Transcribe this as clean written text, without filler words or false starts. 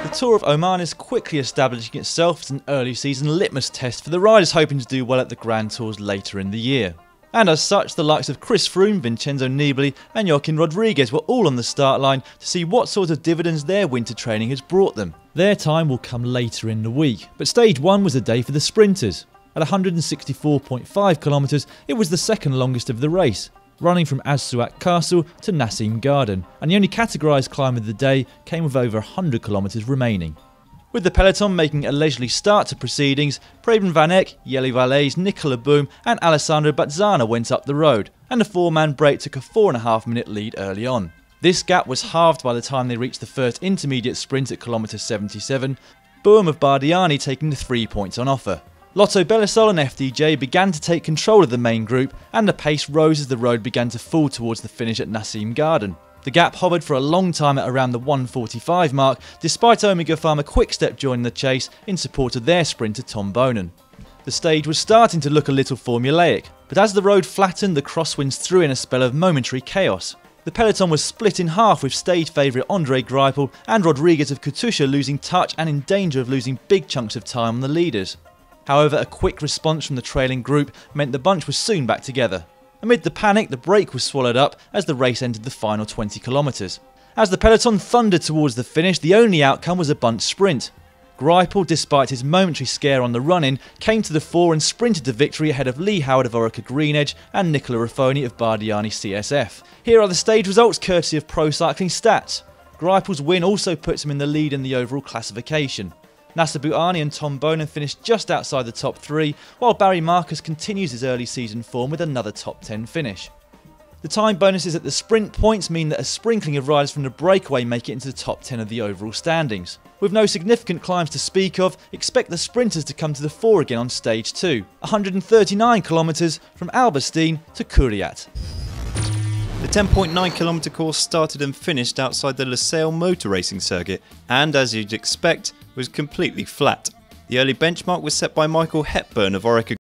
The Tour of Oman is quickly establishing itself as an early season litmus test for the riders hoping to do well at the Grand Tours later in the year. And as such, the likes of Froome, Vincenzo, Nibali and Joaquim were all on the start line to see what sort of dividends their winter training has brought them. Their time will come later in the week, but stage 1 was the day for the sprinters. At 164.5 kilometres, it was the second longest of the race, running from Azsuat Castle to Nassim Garden, and the only categorised climb of the day came with over 100 kilometres remaining. With the peloton making a leisurely start to proceedings, Preben van Eck, Jelle Valais, Nicola Boom and Alessandro Bazzana went up the road, and the four-man break took a 4.5 minute lead early on. This gap was halved by the time they reached the first intermediate sprint at kilometre 77, Boom of Bardiani taking the 3 points on offer. Lotto Belisol and FDJ began to take control of the main group, and the pace rose as the road began to fall towards the finish at Nassim Garden. The gap hovered for a long time at around the 1:45 mark, despite Omega Pharma Quickstep joining the chase in support of their sprinter Tom Bonen. The stage was starting to look a little formulaic, but as the road flattened, the crosswinds threw in a spell of momentary chaos. The peloton was split in half, with stage favourite André Greipel and Rodriguez of Katusha losing touch and in danger of losing big chunks of time on the leaders. However, a quick response from the trailing group meant the bunch was soon back together. Amid the panic, the break was swallowed up as the race entered the final 20 kilometres. As the peloton thundered towards the finish, the only outcome was a bunch sprint. Greipel, despite his momentary scare on the run-in, came to the fore and sprinted to victory ahead of Lee Howard of ORICA-GreenEdge and Nicola Raffoni of Bardiani CSF. Here are the stage results courtesy of Pro Cycling Stats. Greipel's win also puts him in the lead in the overall classification. Nasser Bouhanni and Tom Bonen finished just outside the top 3, while Barry Marcus continues his early season form with another top 10 finish. The time bonuses at the sprint points mean that a sprinkling of riders from the breakaway make it into the top 10 of the overall standings. With no significant climbs to speak of, expect the sprinters to come to the fore again on stage 2, 139 kilometres from Alberstein to Kuriat. The 10.9km course started and finished outside the Losail motor racing circuit, and as you'd expect, was completely flat. The early benchmark was set by Michael Hepburn of ORICA